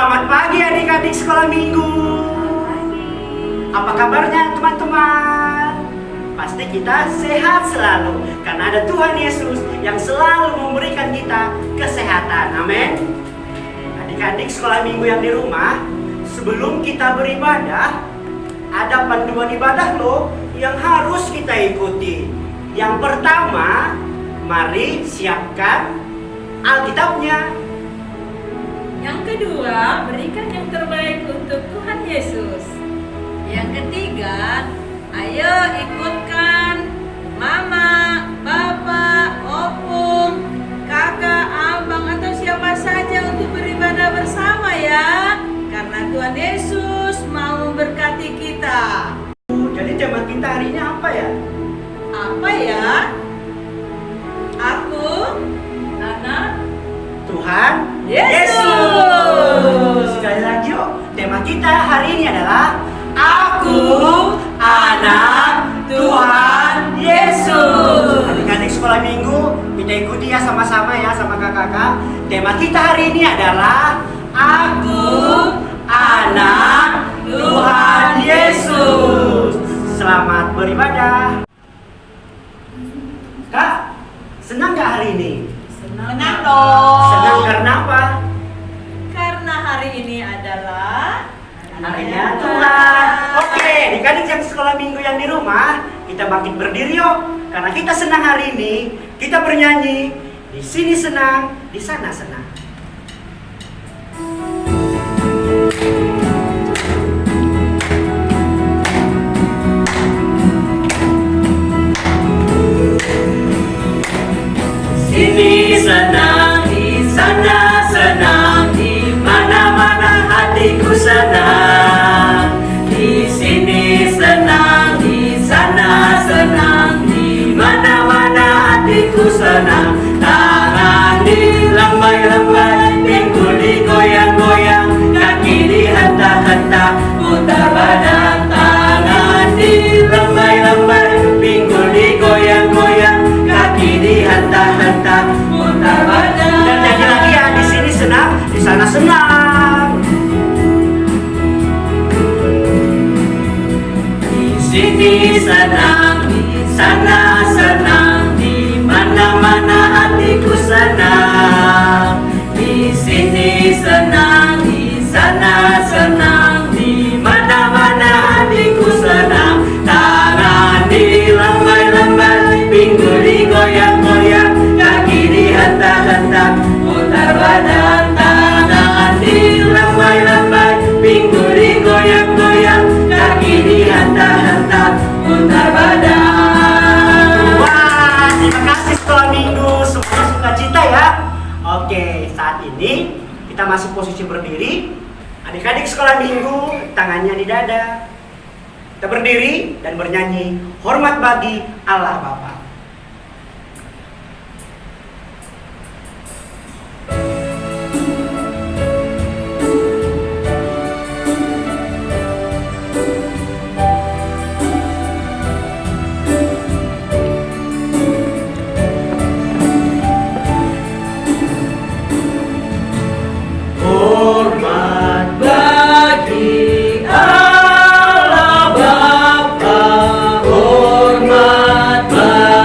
Selamat pagi adik-adik sekolah minggu. Apa kabarnya teman-teman? Pasti kita sehat selalu karena ada Tuhan Yesus yang selalu memberikan kita kesehatan. Amin. Adik-adik sekolah minggu yang di rumah, sebelum kita beribadah, ada panduan ibadah loh yang harus kita ikuti. Yang pertama, mari siapkan Alkitabnya. Yang kedua, berikan yang terbaik untuk Tuhan Yesus. Yang ketiga, ayo ikutkan mama, papa, opung, kakak, abang atau siapa saja untuk beribadah bersama ya. Karena Tuhan Yesus mau memberkati kita. Jadi tema kita hari ini apa ya? Apa ya? Aku, anak Tuhan Yesus. Sekali lagi yuk, tema kita hari ini adalah Aku anak Tuhan Yesus. Adik-adik sekolah minggu, kita ikuti ya sama-sama ya sama kakak-kakak. Tema kita hari ini adalah Aku anak Tuhan Yesus. Selamat beribadah. Kak, senang gak hari ini? Senang dong. Senang karena apa? Karena hari ini adalah Harinya Tuhan. Oke, adik-adik yang sekolah minggu yang di rumah, kita bangkit berdiri yuk. Karena kita senang hari ini, kita bernyanyi. Di sini senang, di sana senang. Sini senang, di sana senang, di mana-mana hatiku senang. Di sini senang, di sana senang, di mana-mana hatiku senang. Tangan dilambai-lambai, pinggul digoyang-goyang, kaki dihentak-hentak, putar badan. Tangan dilambai-lambai, pinggul digoyang-goyang, kaki dihentak-hentak, putar badan. Dan nyanyi lagi ya, di sini senang, di sana senang. Di sini senang, di sana senang, di mana-mana hatiku senang. Di sini senang, di sana senang, di mana-mana hatiku senang. Tangan dilambai-lambai, pinggul digoyang-goyang, kaki dihentak-hentak, putar badan. Tangan dilambai-lambai, pinggul digoyang-goyang, kaki dihentak-hentak, putar badan. Wah, terima kasih sekolah minggu, semoga sukacita ya. Oke, saat ini kita masih posisi berdiri. Adik-adik sekolah minggu, tangannya di dada. Kita berdiri dan bernyanyi hormat bagi Allah Bapa. Hormat bagi Allah Bapa, hormat bagi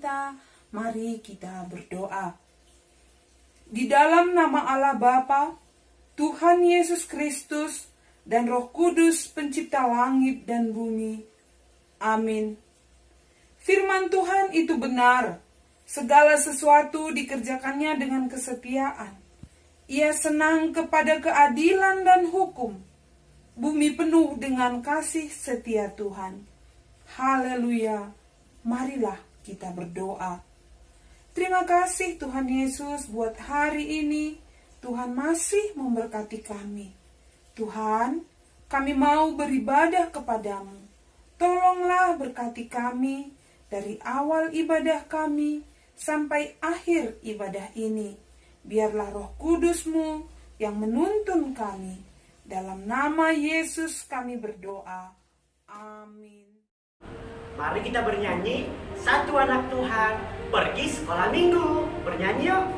kita, mari kita berdoa. Di dalam nama Allah Bapa, Tuhan Yesus Kristus, dan Roh Kudus pencipta langit dan bumi. Amin. Firman Tuhan itu benar. Segala sesuatu dikerjakannya dengan kesetiaan. Ia senang kepada keadilan dan hukum. Bumi penuh dengan kasih setia Tuhan. Haleluya. Marilah kita berdoa. Terima kasih Tuhan Yesus buat hari ini. Tuhan masih memberkati kami. Tuhan, kami mau beribadah kepadamu. Tolonglah berkati kami dari awal ibadah kami sampai akhir ibadah ini. Biarlah Roh Kudus-Mu yang menuntun kami. Dalam nama Yesus kami berdoa. Amin. Mari kita bernyanyi, satu anak Tuhan pergi sekolah minggu. Bernyanyi yuk.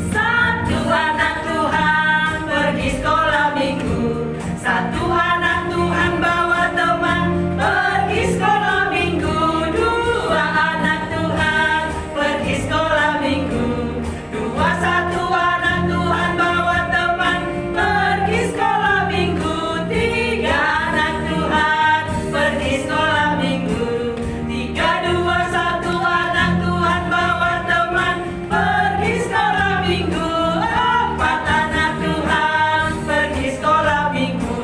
Satu anak Tuhan pergi sekolah minggu. Satu anak Tuhan bawa teman pergi sekolah minggu. Dua anak Tuhan pergi sekolah minggu. Satu anak Tuhan bawa teman pergi sekolah minggu. Tiga anak Tuhan pergi sekolah minggu. Tiga, dua, satu anak Tuhan bawa teman pergi sekolah minggu. Empat anak Tuhan pergi sekolah minggu.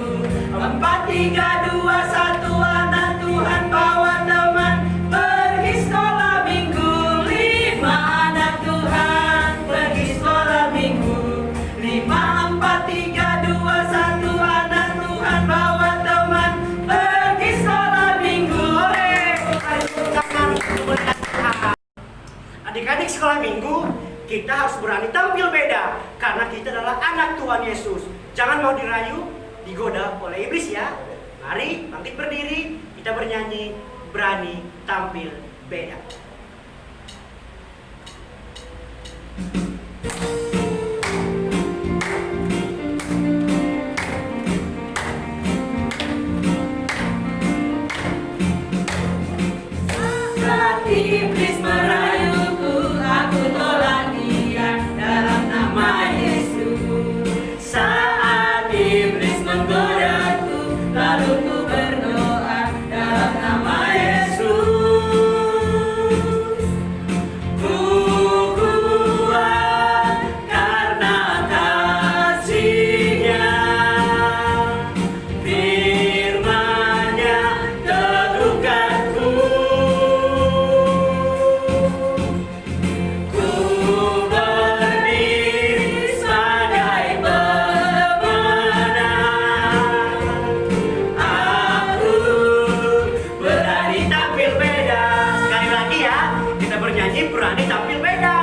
Empat, tiga, dua, satu anak Tuhan bawa teman pergi sekolah minggu. Lima anak Tuhan pergi sekolah minggu. Lima, empat, tiga, dua, satu anak Tuhan bawa teman pergi sekolah minggu. Adik-adik sekolah minggu, kita harus berani tampil beda karena kita adalah anak Tuhan Yesus. Jangan mau dirayu, digoda oleh iblis ya. Mari bangkit berdiri, kita bernyanyi berani tampil beda. Saat iblis merayuku, aku tolak dia dalam nama Yesus. Saat iblis menggodaku, lalu ku berdoa dalam nama Yesus. Ku kuat karena kasih-Nya, firman-Nya teguhkanku. Ku berdiri sebagai pemenang. Aku berani tampil beda. Sekali lagi ya, kita bernyanyi berani tampil beda.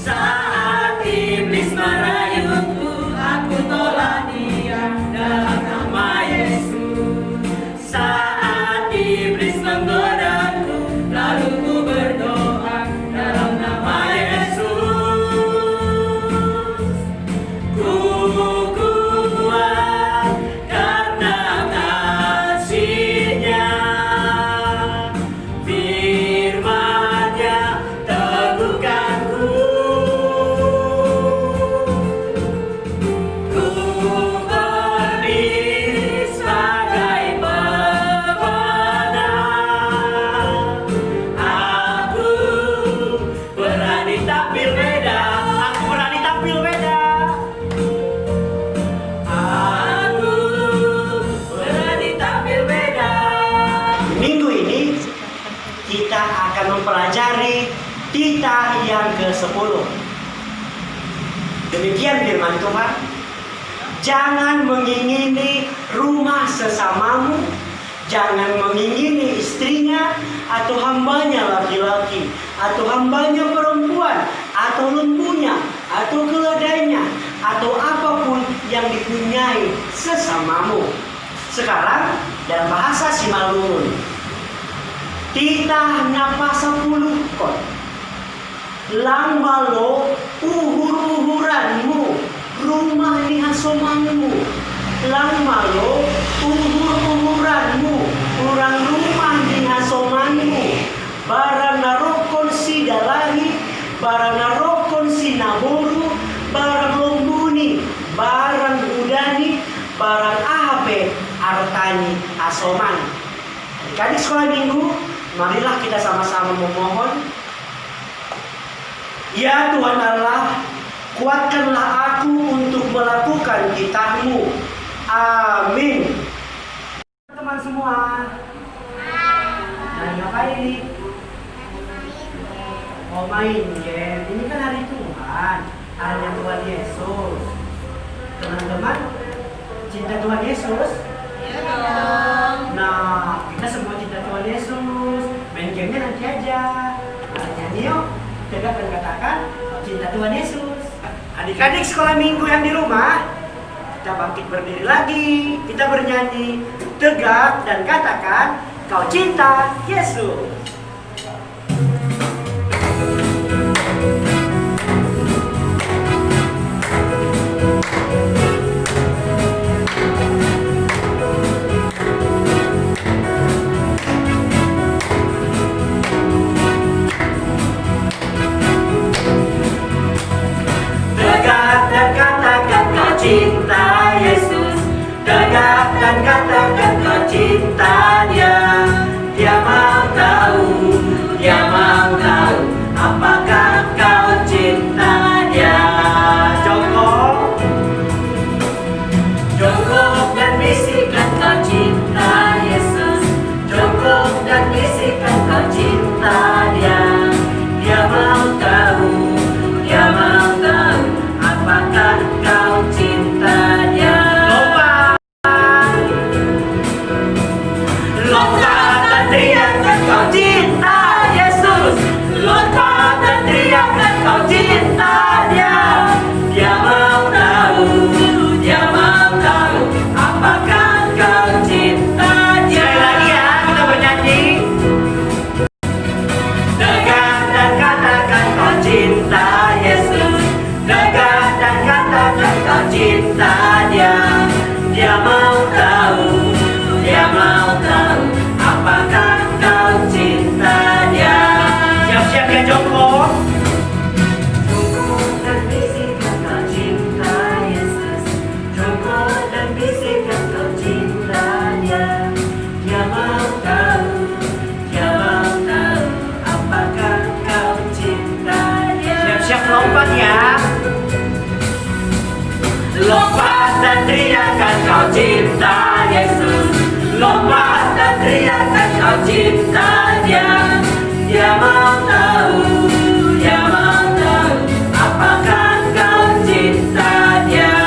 Saat iblis merayuku, aku tolak dia dalam nama Yesus. Saat iblis menggodaku, lalu ku berdoa dalam nama Yesus. Ku kuat karena kasih-Nya, firman-Nya teguhkanku. Ku berdiri sebagai pemenang. Aku berani tampil beda. Aku berani tampil beda. Aku berani tampil beda. Minggu ini kita akan mempelajari titah yang ke-10. Demikian firman Tuhan. Jangan mengingini rumah sesamamu, jangan mengingini istrinya, atau hambanya laki-laki, atau hambanya perempuan, atau lembunya, atau keledainya, atau apapun yang dipunyai sesamamu. Sekarang dalam bahasa Simalungun, titah napasapulukon, lang malo uhur-uhuranmu, rumah ni hasomanmu, lang malo uhur-uhuranmu, urang rumah di hasomanmu, barang narokon si dalahi, barang narokon si naboru, barang lombuni, barang udani, barang ahape artani asoman. Adik-adik sekolah minggu, marilah kita sama-sama memohon. Ya Tuhan Allah, kuatkanlah aku untuk melakukan titah-Mu. Amin. Teman semua, lagi ngapain ini? Oh, main game. Ini kan hari Tuhan, harinya Tuhan Yesus. Teman-teman, cinta Tuhan Yesus? Iya dong. Nah, kita semua cinta Tuhan Yesus. Main gamenya nanti aja. Nah, nyanyi yuk. Tegak dan katakan cinta Tuhan Yesus. Adik-adik sekolah minggu yang di rumah, kita bangkit berdiri lagi. Kita bernyanyi tegak dan katakan kau cinta Yesus. Tegak dan katakan kau cinta Yesus. Tegak dan katakan kau cinta Dia. Dia mau tahu, Dia mau tahu apakah kau cinta Dia. Jongkok. Jongkok dan bisikan kau cinta Yesus. Jongkok dan bisikan kau cinta Dia. Dia mau tahu, Dia mau tahu apakah kau cinta Dia. Lompat dan teriakkan kau cinta Yesus. Lompat dan teriakkan kau cinta Dia. Dia mau tahu, Dia mau tahu apakah kau cinta Dia. Sekali lagi ya, kita bernyanyi. Tegak dan katakan kau cinta Yesus. Tegak dan katakan kau cinta Dia. Dia mau tahu, Dia mau tahu apakah kau cinta Dia. Siap-siap ya jongkok. Jongkok dan bisikan kau cinta Yesus. Jongkok dan bisikan kau cinta Dia. Dia mau tahu, Dia mau tahu apakah kau cinta Dia. Siap-siap lompat ya. Lompat dan teriakkan kau cinta Yesus. Lompat dan teriakkan kau cinta Dia. Dia mau tahu, Dia mau tahu apakah kau cinta Dia.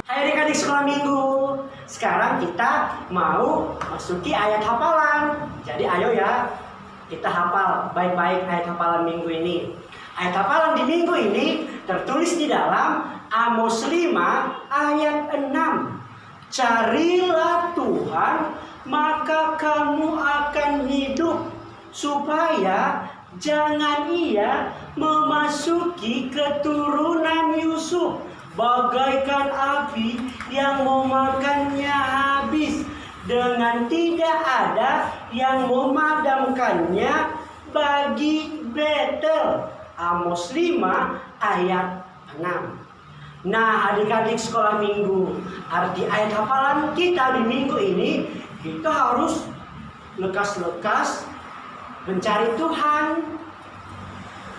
Hai adik-adik sekolah minggu. Sekarang kita mau masuki ayat hafalan. Jadi ayo ya, kita hafal baik-baik ayat hafalan minggu ini. Ayat hafalan di minggu ini tertulis di dalam Amos 5 ayat 6. Carilah Tuhan, maka kamu akan hidup, supaya jangan Ia memasuki keturunan Yusuf bagaikan api yang memakannya habis, dengan tidak ada yang memadamkannya bagi Betel. Amos 5 ayat 6. Nah, adik-adik sekolah minggu, arti ayat hafalan kita di minggu ini, kita harus lekas-lekas mencari Tuhan.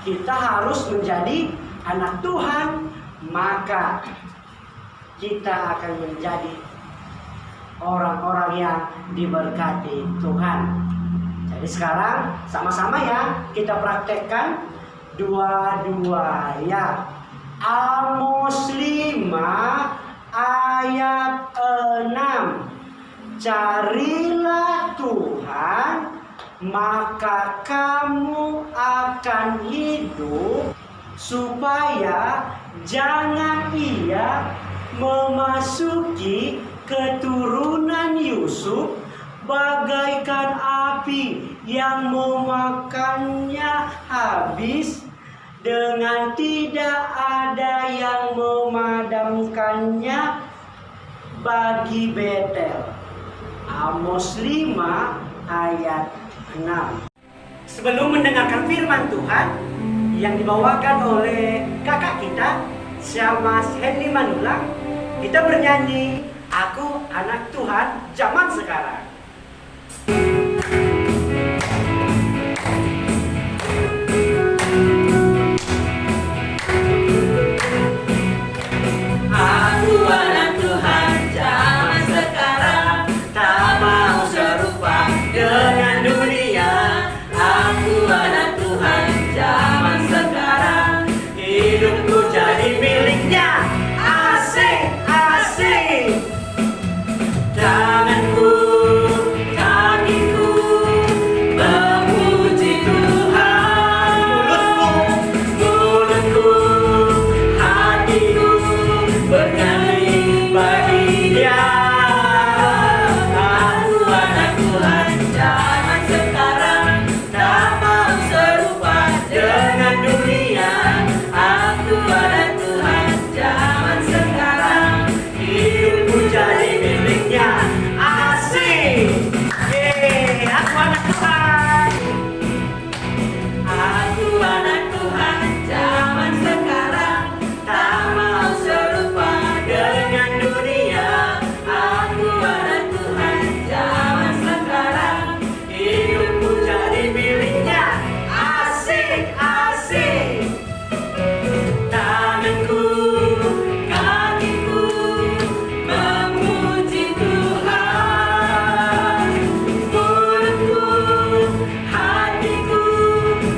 Kita harus menjadi anak Tuhan, maka kita akan menjadi orang-orang yang diberkati Tuhan. Jadi sekarang sama-sama ya, kita praktekkan dua-dua ya. Amos 5 ayat 6. Carilah Tuhan, maka kamu akan hidup, supaya jangan Ia memasuki keturunan Yusuf bagaikan api yang memakannya habis, dengan tidak ada yang memadamkannya bagi Betel. Amos 5 ayat 6. Sebelum mendengarkan firman Tuhan yang dibawakan oleh kakak kita, Syamas Hendy Manulang, kita bernyanyi Aku Anak Tuhan Zaman Sekarang. Aku anak Tuhan zaman sekarang, tak mau serupa dengan dunia. Aku anak Tuhan zaman sekarang, hidupku jadi miliknya. Asik, asik. Tanganku, kakiku memuji Tuhan. Mulutku, hatiku bernyanyi bagi Dia. Aku anak Tuhan zaman sekarang, tak mau serupa dengan dunia. Aku anak Tuhan zaman sekarang, hidupku jadi miliknya. Asik. Yeay, aku anak Tuhan. Aku anak Tuhan zaman sekarang, tak mau serupa dengan dunia. Aku anak Tuhan zaman sekarang, hidupku jadi miliknya. Asik, asik. Tanganku, kakiku memuji Tuhan. Mulutku, hatiku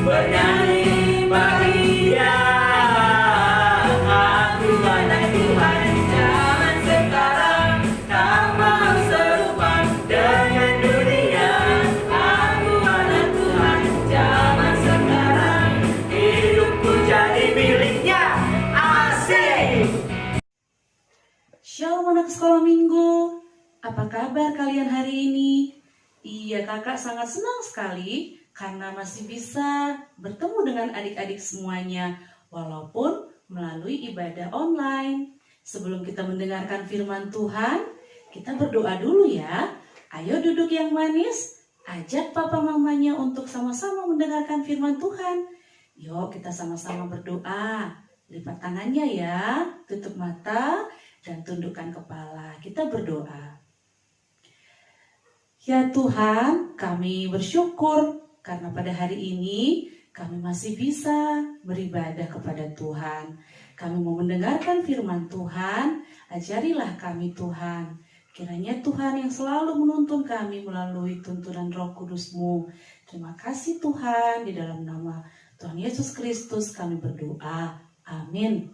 bernyanyi bagi Dia. Aku anak Tuhan zaman sekarang, tak mau serupa dengan dunia. Aku anak Tuhan zaman sekarang, hidupku jadi miliknya. Asik. Shalom anak sekolah minggu, apa kabar kalian hari ini? Iya, kakak sangat senang sekali karena masih bisa bertemu dengan adik-adik semuanya walaupun melalui ibadah online. Sebelum kita mendengarkan firman Tuhan, kita berdoa dulu ya. Ayo duduk yang manis, ajak papa mamanya untuk sama-sama mendengarkan firman Tuhan. Yuk kita sama-sama berdoa. Lipat tangannya ya, tutup mata dan tundukkan kepala. Kita berdoa. Ya Tuhan, kami bersyukur karena pada hari ini kami masih bisa beribadah kepada Tuhan. Kami mau mendengarkan firman Tuhan, ajarilah kami Tuhan. Kiranya Tuhan yang selalu menuntun kami melalui tuntunan Roh Kudus-Mu. Terima kasih Tuhan, di dalam nama Tuhan Yesus Kristus kami berdoa. Amin.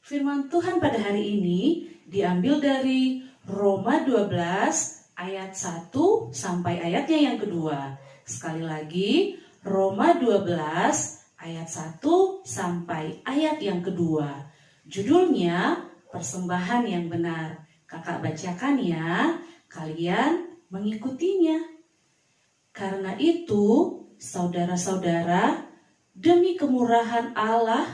Firman Tuhan pada hari ini diambil dari Roma 12 ayat 1 sampai ayatnya yang kedua. Sekali lagi, Roma 12 ayat 1 sampai ayat yang kedua. Judulnya Persembahan yang Benar. Kakak bacakan ya, kalian mengikutinya. Karena itu, saudara-saudara, demi kemurahan Allah,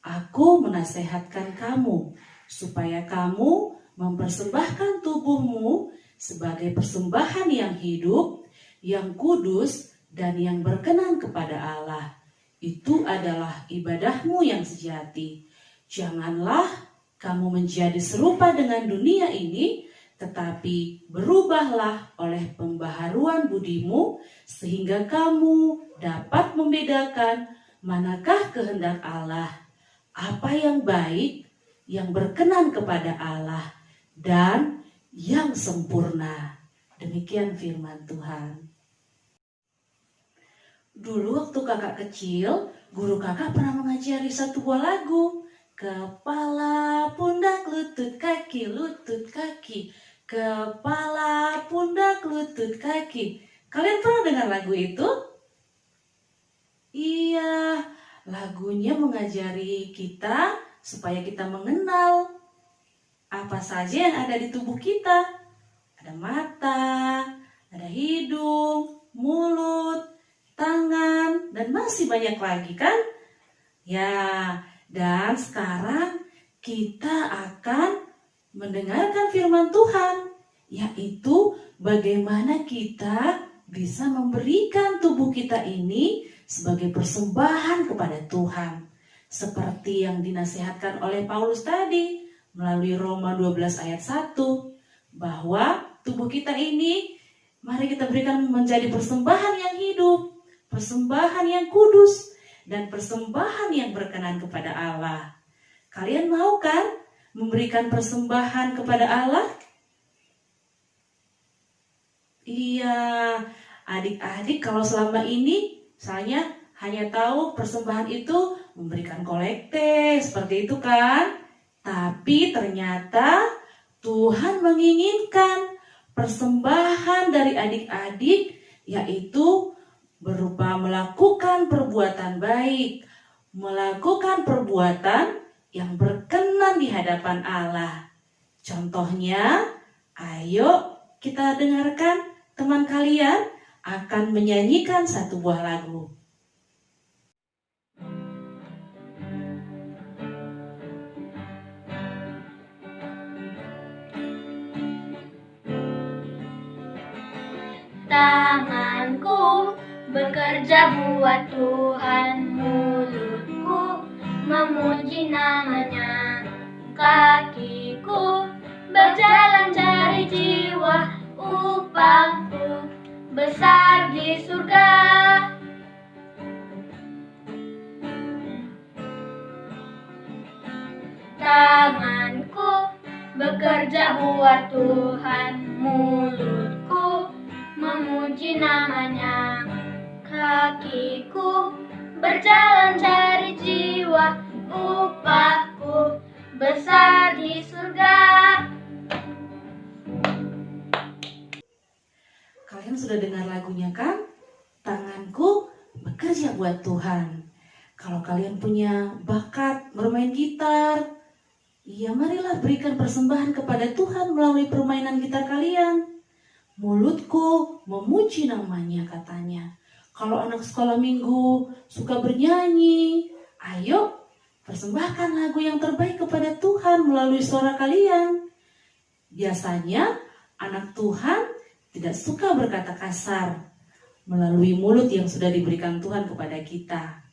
aku menasehatkan kamu, supaya kamu mempersembahkan tubuhmu sebagai persembahan yang hidup, yang kudus, dan yang berkenan kepada Allah. Itu adalah ibadahmu yang sejati. Janganlah kamu menjadi serupa dengan dunia ini, tetapi berubahlah oleh pembaharuan budimu, sehingga kamu dapat membedakan manakah kehendak Allah, apa yang baik, yang berkenan kepada Allah, dan yang sempurna. Demikian firman Tuhan. Dulu waktu kakak kecil, guru kakak pernah mengajari satu buah lagu. Kepala, pundak, lutut, kaki, lutut, kaki. Kepala, pundak, lutut, kaki. Kalian pernah dengar lagu itu? Iya, lagunya mengajari kita supaya kita mengenal apa saja yang ada di tubuh kita. Ada mata, ada hidung, mulut, tangan, dan masih banyak lagi kan? Ya, dan sekarang kita akan mendengarkan firman Tuhan, yaitu bagaimana kita bisa memberikan tubuh kita ini sebagai persembahan kepada Tuhan. Seperti yang dinasihatkan oleh Paulus tadi melalui Roma 12 ayat 1, bahwa tubuh kita ini mari kita berikan menjadi persembahan yang hidup, persembahan yang kudus, dan persembahan yang berkenan kepada Allah. Kalian mau kan memberikan persembahan kepada Allah? Iya, adik-adik kalau selama ini misalnya hanya tahu persembahan itu memberikan kolekte, seperti itu kan? Tapi ternyata Tuhan menginginkan persembahan dari adik-adik, yaitu berupa melakukan perbuatan baik, melakukan perbuatan yang berkenan di hadapan Allah. Contohnya, ayo kita dengarkan teman kalian akan menyanyikan satu buah lagu. Tanganku bekerja buat Tuhan, mulutku memuji namanya, kakiku berjalan cari jiwa, upahku besar di surga. Tanganku bekerja buat Tuhan, mulutku memuji namanya, kakiku berjalan cari jiwa, upahku besar di surga. Kalian sudah dengar lagunya kan? Tanganku bekerja buat Tuhan. Kalau kalian punya bakat bermain gitar, ya marilah berikan persembahan kepada Tuhan melalui permainan gitar kalian. Mulutku memuji namanya katanya. Kalau anak sekolah minggu suka bernyanyi, ayo persembahkan lagu yang terbaik kepada Tuhan melalui suara kalian. Biasanya anak Tuhan tidak suka berkata kasar melalui mulut yang sudah diberikan Tuhan kepada kita.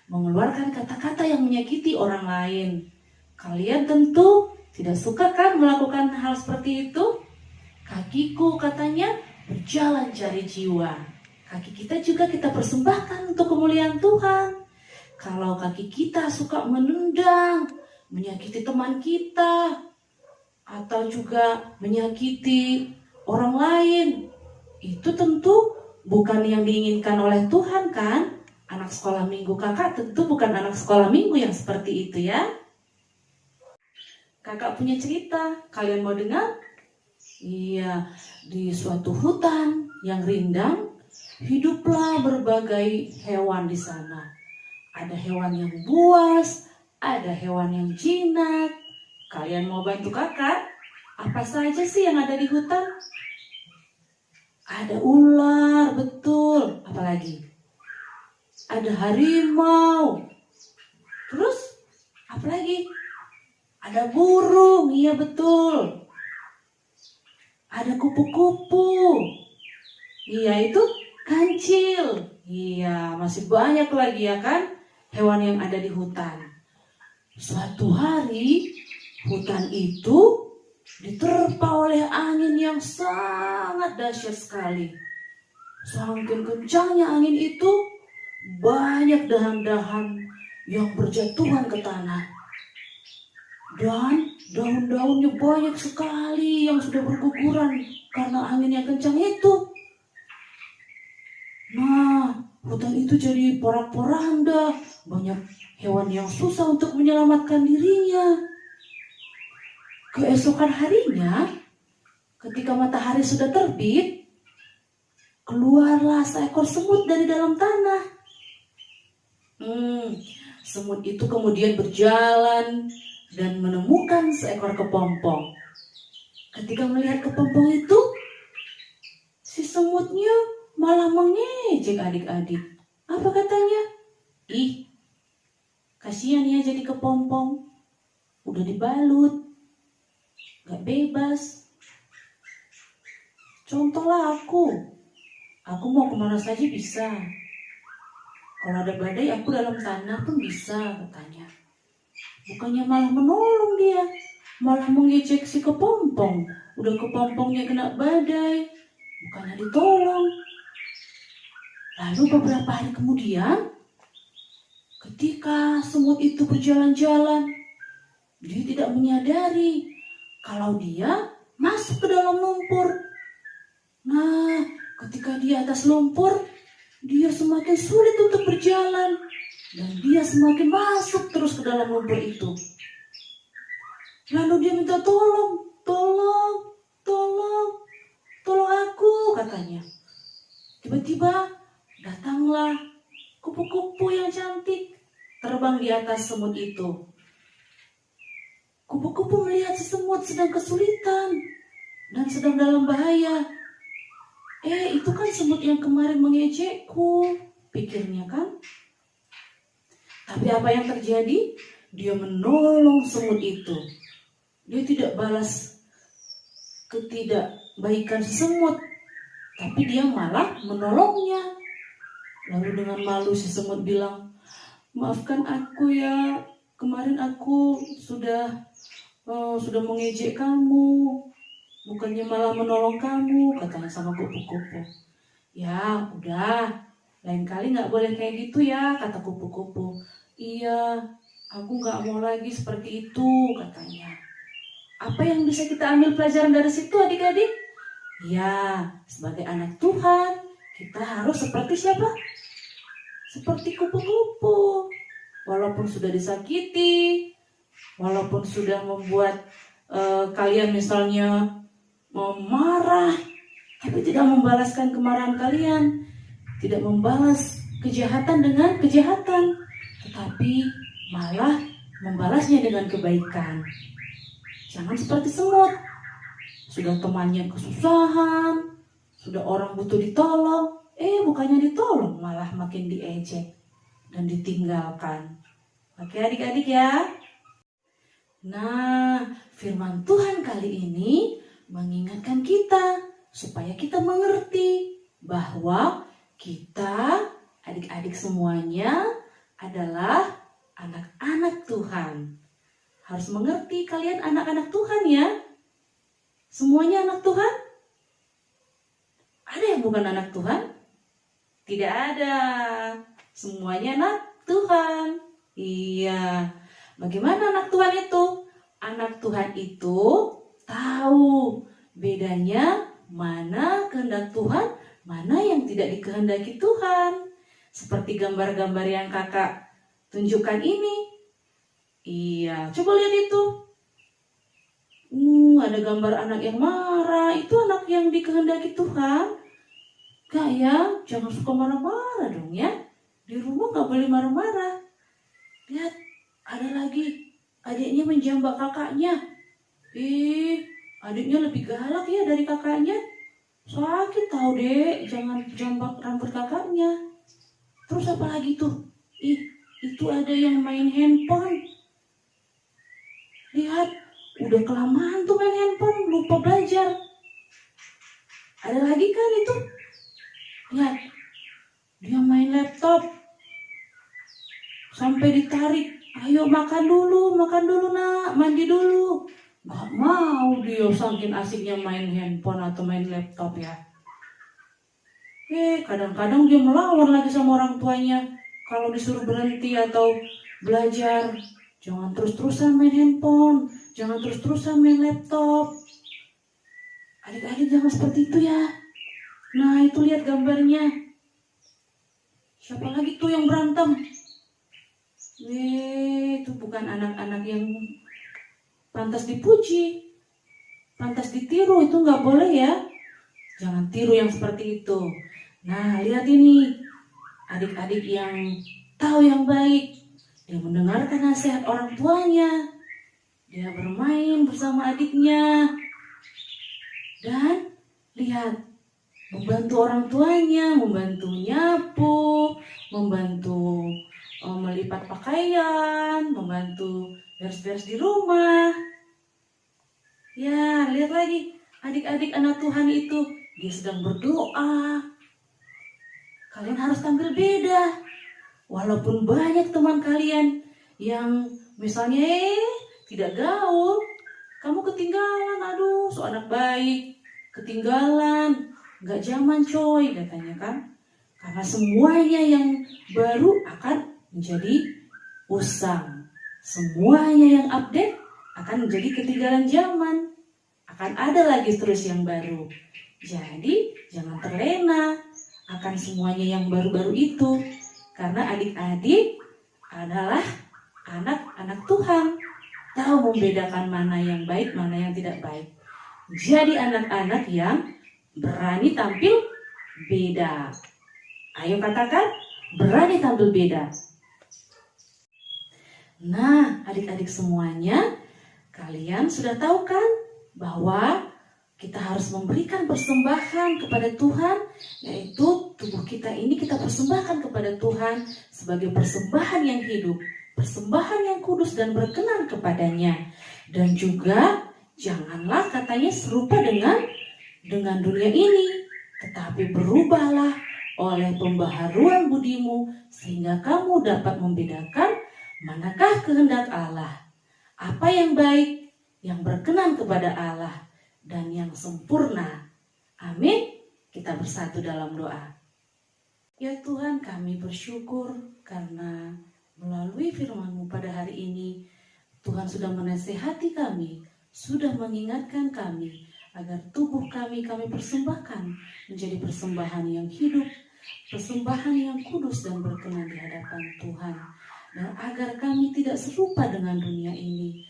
Mengeluarkan kata-kata yang menyakiti orang lain. Kalian tentu tidak suka kan melakukan hal seperti itu? Kakiku katanya berjalan cari jiwa. Kaki kita juga kita persembahkan untuk kemuliaan Tuhan. Kalau kaki kita suka menendang, menyakiti teman kita, atau juga menyakiti orang lain, itu tentu bukan yang diinginkan oleh Tuhan kan? Anak sekolah minggu kakak tentu bukan anak sekolah minggu yang seperti itu ya. Kakak punya cerita, kalian mau dengar? Iya, di suatu hutan yang rindang, hiduplah berbagai hewan di sana. Ada hewan yang buas, ada hewan yang jinak. Kalian mau bantu kakak? Apa saja sih yang ada di hutan? Ada ular, betul. Apalagi? Ada harimau. Terus, apalagi? Ada burung, iya betul. Ada kupu-kupu. Iya itu kancil. Iya masih banyak lagi ya kan hewan yang ada di hutan. Suatu hari hutan itu diterpa oleh angin yang sangat dahsyat sekali. Saking kencangnya angin itu banyak dahan-dahan yang berjatuhan ke tanah. Dan daun-daunnya banyak sekali yang sudah berguguran karena angin yang kencang itu. Nah, hutan itu jadi porak-poranda. Banyak hewan yang susah untuk menyelamatkan dirinya. Keesokan harinya, ketika matahari sudah terbit, keluarlah seekor semut dari dalam tanah. Semut itu kemudian berjalan dan menemukan seekor kepompong. Ketika melihat kepompong itu, si semutnya malah mengejek adik-adik. Apa katanya? Ih, kasihan ya jadi kepompong. Udah dibalut, gak bebas. Contohlah aku mau kemana saja bisa. Kalau ada badai aku dalam tanah pun bisa, katanya. Bukannya malah menolong dia, malah mengejek si kepompong. Udah kepompongnya kena badai, bukannya ditolong. Lalu beberapa hari kemudian, ketika semut itu berjalan-jalan, dia tidak menyadari kalau dia masuk ke dalam lumpur. Nah, ketika di atas lumpur, dia semakin sulit untuk berjalan. Dan dia semakin masuk terus ke dalam lumpur itu. Lalu dia minta tolong aku, katanya. Tiba-tiba datanglah kupu-kupu yang cantik terbang di atas semut itu. Kupu-kupu melihat si semut sedang kesulitan dan sedang dalam bahaya. Itu kan semut yang kemarin mengejekku, pikirnya kan. Tapi apa yang terjadi? Dia menolong semut itu. Dia tidak balas ketidakbaikan semut, tapi dia malah menolongnya. Lalu dengan malu si semut bilang, maafkan aku ya, kemarin aku sudah mengejek kamu, bukannya malah menolong kamu, katanya sama kupu-kupu. Ya udah, lain kali gak boleh kayak gitu ya, kata kupu-kupu. Iya, aku gak mau lagi seperti itu, katanya. Apa yang bisa kita ambil pelajaran dari situ adik-adik? Ya, sebagai anak Tuhan, kita harus seperti siapa? Seperti kupu-kupu. Walaupun sudah disakiti, walaupun sudah membuat kalian misalnya marah, tapi tidak membalaskan kemarahan kalian, tidak membalas kejahatan dengan kejahatan, tetapi malah membalasnya dengan kebaikan. Jangan seperti semut. Sudah temannya kesusahan, sudah orang butuh ditolong, bukannya ditolong, malah makin diejek dan ditinggalkan. Oke adik-adik ya. Nah, firman Tuhan kali ini mengingatkan kita supaya kita mengerti bahwa kita, adik-adik semuanya adalah anak-anak Tuhan. Harus mengerti kalian anak-anak Tuhan ya. Semuanya anak Tuhan? Ada yang bukan anak Tuhan? Tidak ada. Semuanya anak Tuhan. Iya. Bagaimana anak Tuhan itu? Anak Tuhan itu tahu bedanya mana kehendak Tuhan, mana yang tidak dikehendaki Tuhan. Seperti gambar-gambar yang kakak tunjukkan ini. Iya, coba lihat itu. Ada gambar anak yang marah. Itu anak yang dikehendaki Tuhan. Gak ya, jangan suka marah-marah dong ya. Di rumah gak boleh marah-marah. Lihat, ada lagi. Adiknya menjambak kakaknya. Adiknya lebih galak ya dari kakaknya. Sakit tau dek, jangan jambak rambut kakaknya. Terus apa lagi tuh? Itu ada yang main handphone. Lihat, udah kelamaan tuh main handphone, lupa belajar. Ada lagi kan itu? Lihat, dia main laptop. Sampai ditarik, ayo makan dulu nak, mandi dulu. Gak mau dia, saking asiknya main handphone atau main laptop ya. Kadang-kadang dia melawan lagi sama orang tuanya. Kalau disuruh berhenti atau belajar, jangan terus-terusan main handphone, jangan terus-terusan main laptop. Adik-adik jangan seperti itu ya. Nah itu lihat gambarnya. Siapa lagi tuh yang berantem? Itu bukan anak-anak yang pantas dipuji, pantas ditiru, itu gak boleh ya. Jangan tiru yang seperti itu. Nah lihat ini, adik-adik yang tahu yang baik. Dia mendengarkan nasihat orang tuanya. Dia bermain bersama adiknya. Dan lihat, membantu orang tuanya, membantu nyapu, membantu melipat pakaian, membantu beres-beres di rumah. Ya, lihat lagi adik-adik anak Tuhan itu, dia sedang berdoa. Kalian harus tampil beda. Walaupun banyak teman kalian yang misalnya tidak gaul, kamu ketinggalan, aduh, so anak baik, ketinggalan, gak zaman coy, katanya kan. Karena semuanya yang baru akan menjadi usang. Semuanya yang update akan menjadi ketinggalan zaman. Akan ada lagi terus yang baru. Jadi jangan terlena akan semuanya yang baru-baru itu. Karena adik-adik adalah anak-anak Tuhan. Tahu membedakan mana yang baik, mana yang tidak baik. Jadi anak-anak yang berani tampil beda. Ayo katakan, berani tampil beda. Nah, adik-adik semuanya, kalian sudah tahu kan bahwa kita harus memberikan persembahan kepada Tuhan, yaitu tubuh kita ini kita persembahkan kepada Tuhan sebagai persembahan yang hidup, persembahan yang kudus dan berkenan kepadanya. Dan juga janganlah katanya serupa dengan dunia ini, tetapi berubahlah oleh pembaharuan budimu sehingga kamu dapat membedakan manakah kehendak Allah, apa yang baik, yang berkenan kepada Allah, dan yang sempurna. Amin. Kita bersatu dalam doa. Ya Tuhan, kami bersyukur karena melalui firman-Mu pada hari ini, Tuhan sudah menasihati kami, sudah mengingatkan kami, agar tubuh kami persembahkan menjadi persembahan yang hidup, persembahan yang kudus dan berkenan di hadapan Tuhan. Dan agar kami tidak serupa dengan dunia ini,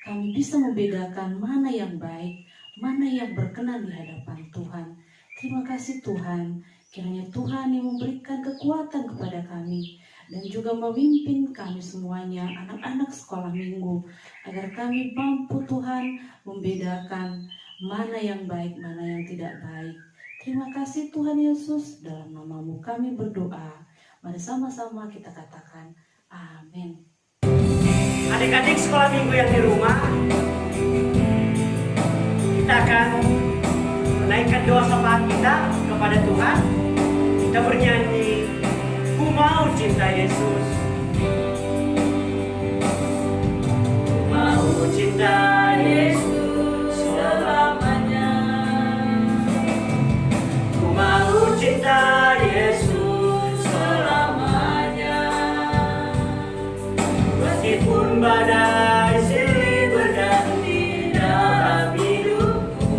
kami bisa membedakan mana yang baik, mana yang berkenan di hadapan Tuhan. Terima kasih Tuhan, kiranya Tuhan yang memberikan kekuatan kepada kami dan juga memimpin kami semuanya, anak-anak sekolah minggu, agar kami mampu Tuhan membedakan mana yang baik, mana yang tidak baik. Terima kasih Tuhan Yesus, dalam nama-Mu kami berdoa. Mari sama-sama kita katakan amin. Adik-adik sekolah minggu yang di rumah, kita akan menaikkan doa sapaan kita kepada Tuhan. Kita bernyanyi, Ku mau cinta Yesus. Ku mau cinta Yesus selamanya. Ku mau cinta Yesus selamanya. Meskipun badai silih berganti dalam hidupku,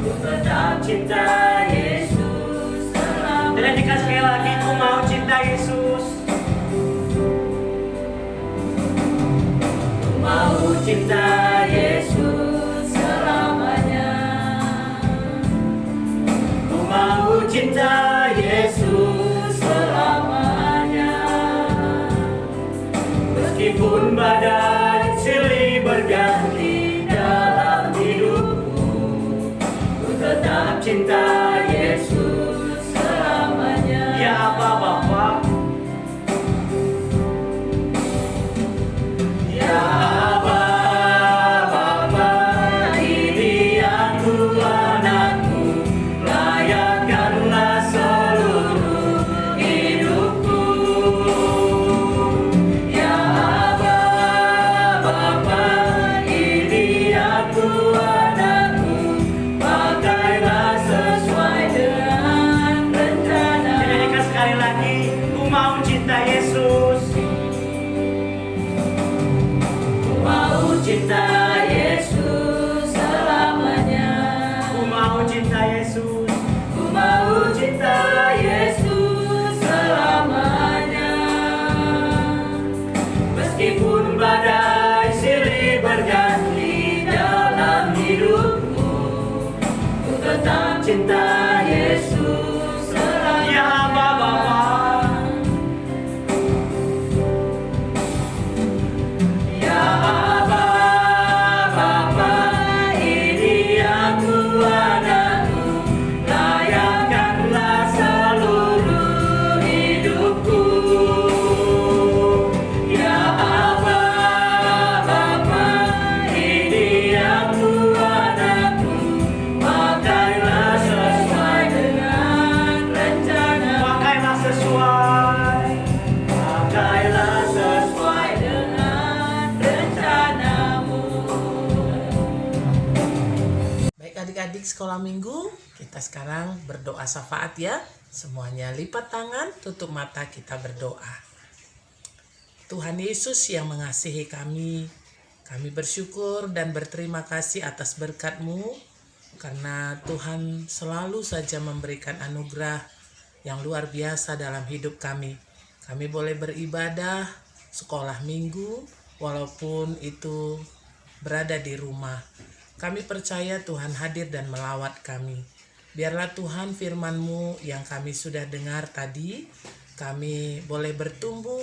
ku tetap cinta Yesus selamanya. Dan dikasih sekali lagi, ku mau cinta Yesus. Ku mau cinta Yesus selamanya. Ku mau cinta Yesus selamanya. Meskipun badai silih berganti dalam hidupku, ku tetap cinta Yesus selamanya. Ya Aba Bapa, ya Aba Bapa, ini aku anakmu, layakkanlah seluruh hidupku. Ya Aba Bapa, ini aku anakmu, pakailah sesuai dengan rencana. Nyanyikan sekali lagi, ku mau cinta Yesus. Ku mau cinta Yesus selamanya. Ku mau cinta Yesus. Ku mau cinta Yesus selamanya. Meskipun badai silih berganti dalam hidupku, ku tetap cinta Yesus selamanya. Ya Aba Bapa, ya Aba Bapa, ini aku sekolah minggu, kita sekarang berdoa syafaat ya. Semuanya lipat tangan, tutup mata, kita berdoa. Tuhan Yesus yang mengasihi kami bersyukur dan berterima kasih atas berkat-Mu, karena Tuhan selalu saja memberikan anugerah yang luar biasa dalam hidup kami. Kami boleh beribadah, sekolah minggu, walaupun itu berada di rumah. Kami percaya Tuhan hadir dan melawat kami. Biarlah Tuhan firman-Mu yang kami sudah dengar tadi, kami boleh bertumbuh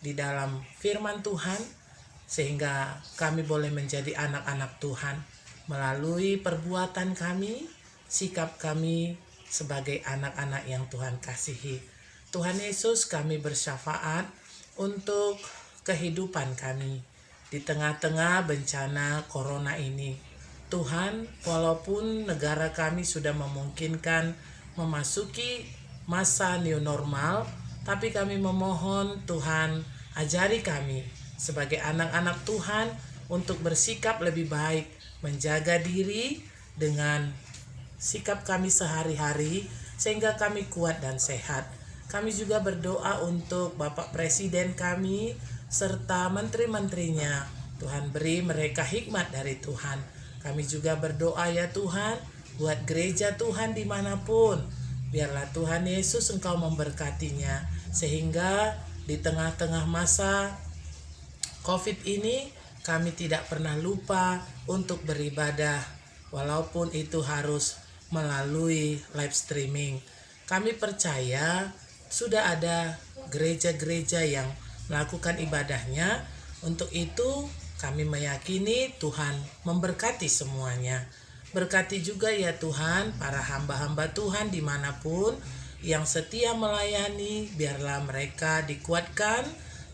di dalam firman Tuhan, sehingga kami boleh menjadi anak-anak Tuhan melalui perbuatan kami, sikap kami sebagai anak-anak yang Tuhan kasihi. Tuhan Yesus, kami bersyafaat untuk kehidupan kami di tengah-tengah bencana corona ini. Tuhan, walaupun negara kami sudah memungkinkan memasuki masa new normal, tapi kami memohon Tuhan, ajari kami sebagai anak-anak Tuhan untuk bersikap lebih baik, menjaga diri dengan sikap kami sehari-hari sehingga kami kuat dan sehat. Kami juga berdoa untuk Bapak Presiden kami serta menteri-menterinya. Tuhan beri mereka hikmat dari Tuhan. Kami juga berdoa ya Tuhan, buat gereja Tuhan dimanapun. Biarlah Tuhan Yesus Engkau memberkatinya, sehingga di tengah-tengah masa COVID ini kami tidak pernah lupa untuk beribadah, walaupun itu harus melalui live streaming. Kami percaya sudah ada gereja-gereja yang melakukan ibadahnya. Untuk itu kami meyakini Tuhan memberkati semuanya. Berkati juga ya Tuhan para hamba-hamba Tuhan dimanapun yang setia melayani, biarlah mereka dikuatkan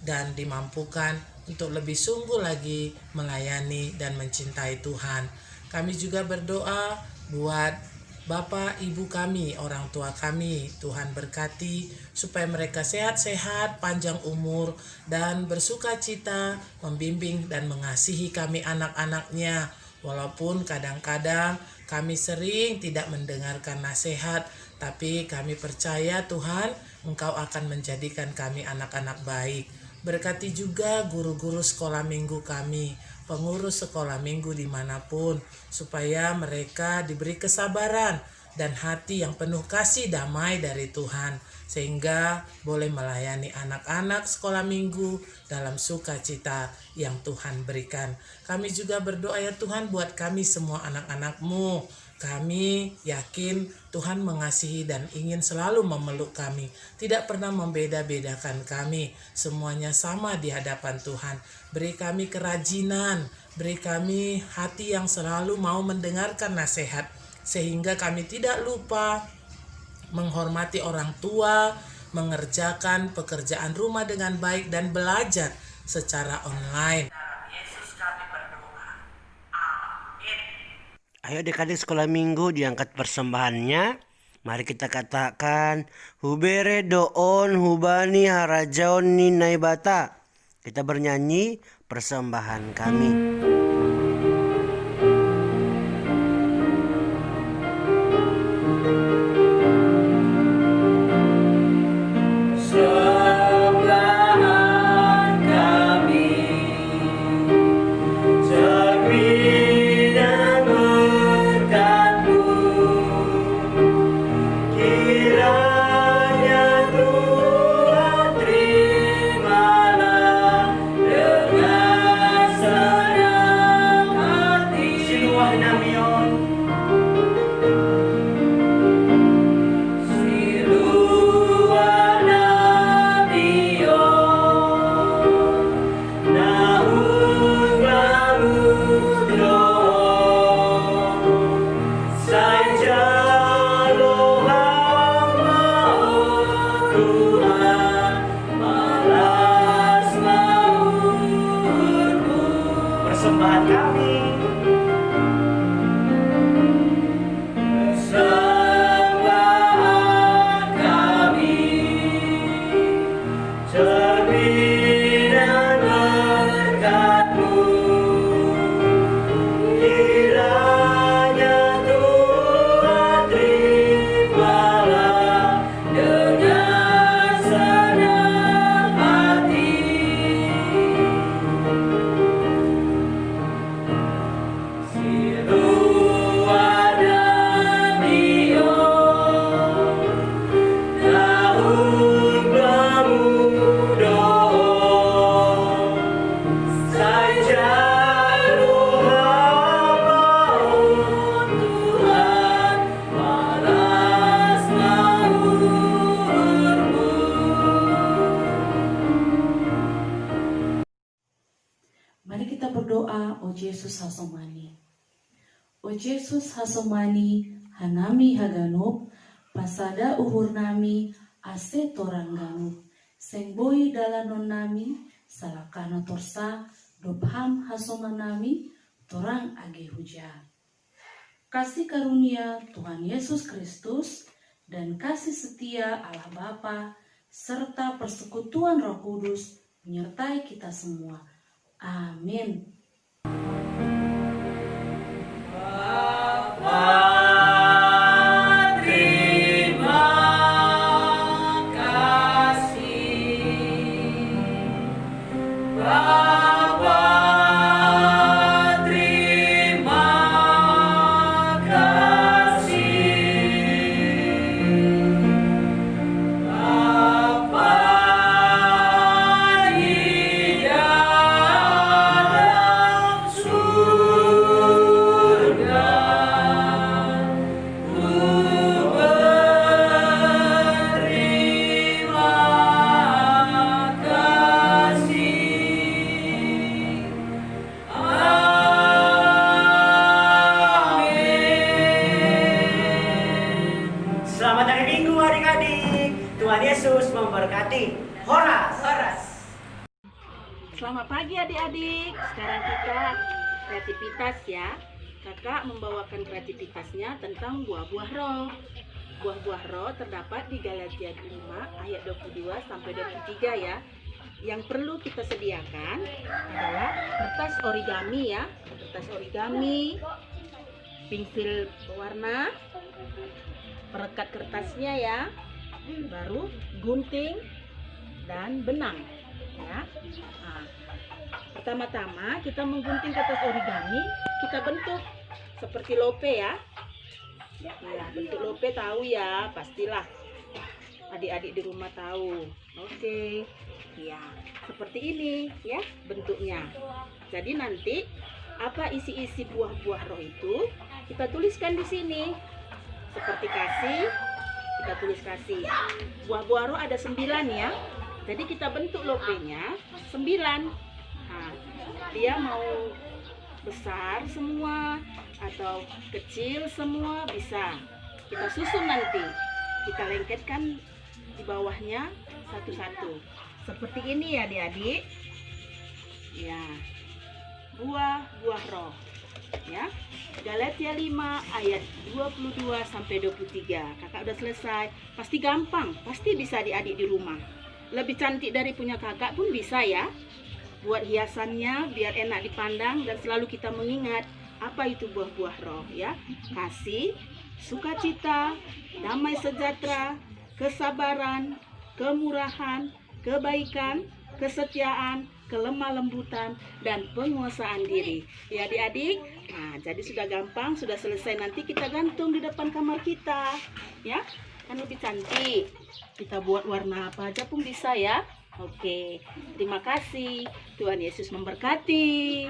dan dimampukan untuk lebih sungguh lagi melayani dan mencintai Tuhan. Kami juga berdoa buat Bapak, Ibu kami, orang tua kami, Tuhan berkati supaya mereka sehat-sehat, panjang umur, dan bersuka cita, membimbing dan mengasihi kami anak-anaknya. Walaupun kadang-kadang kami sering tidak mendengarkan nasihat, tapi kami percaya Tuhan, Engkau akan menjadikan kami anak-anak baik. Berkati juga guru-guru sekolah minggu kami, pengurus sekolah minggu dimanapun, supaya mereka diberi kesabaran dan hati yang penuh kasih damai dari Tuhan, sehingga boleh melayani anak-anak sekolah minggu dalam sukacita yang Tuhan berikan. Kami juga berdoa ya Tuhan buat kami semua anak-anak-Mu. Kami yakin Tuhan mengasihi dan ingin selalu memeluk kami. Tidak pernah membeda-bedakan kami. Semuanya sama di hadapan Tuhan. Beri kami kerajinan. Beri kami hati yang selalu mau mendengarkan nasihat. Sehingga kami tidak lupa menghormati orang tua, mengerjakan pekerjaan rumah dengan baik, dan belajar secara online. Ayo adik-adik sekolah minggu diangkat persembahannya. Mari kita katakan Hubere doon hubani harajaon ni naibata. Kita bernyanyi persembahan kami. Dengan senang Jesus hasomani hanami haganop pasada uhur nami ase torang ganup seng boi dalanon nami salakana torsa dopham hasomanami torang age huja. Kasih karunia Tuhan Yesus Kristus dan kasih setia Allah Bapa serta persekutuan Roh Kudus menyertai kita semua. Amin. Selamat hari Minggu adik-adik. Tuhan Yesus memberkati. Horas. Selamat pagi adik-adik. Sekarang kita kreativitas ya. Kakak membawakan kreativitasnya tentang buah-buah roh. Buah-buah roh terdapat di Galatia 5 ayat 22 sampai 23 ya. Yang perlu kita sediakan adalah kertas origami ya. Kertas origami, pensil pewarna, perekat kertasnya ya, baru gunting dan benang ya. Nah, pertama-tama kita menggunting kertas origami, kita bentuk seperti lope ya. Ya, bentuk lope tahu ya, pastilah adik-adik di rumah tahu. Oke, ya seperti ini ya bentuknya. Jadi nanti apa isi-isi buah-buah roh itu kita tuliskan di sini. Seperti kasih, kita tulis kasih. Buah-buah roh ada 9 ya. Jadi kita bentuk lopenya 9. Nah, dia mau besar semua atau kecil semua bisa. Kita susun nanti. Kita lengketkan di bawahnya satu-satu. Seperti ini ya adik-adik. Ya. Buah-buah roh. Ya. Galatia 5 ayat 22 sampai 23. Kakak udah selesai. Pasti gampang, pasti bisa adik-adik di rumah. Lebih cantik dari punya kakak pun bisa ya. Buat hiasannya biar enak dipandang dan selalu kita mengingat apa itu buah-buah roh ya. Kasih, sukacita, damai sejahtera, kesabaran, kemurahan, kebaikan, kesetiaan, kelemah lembutan, dan penguasaan diri. Ya adik-adik, nah jadi sudah gampang, sudah selesai. Nanti kita gantung di depan kamar kita, ya kan lebih cantik. Kita buat warna apa aja pun bisa ya. Oke, terima kasih. Tuhan Yesus memberkati.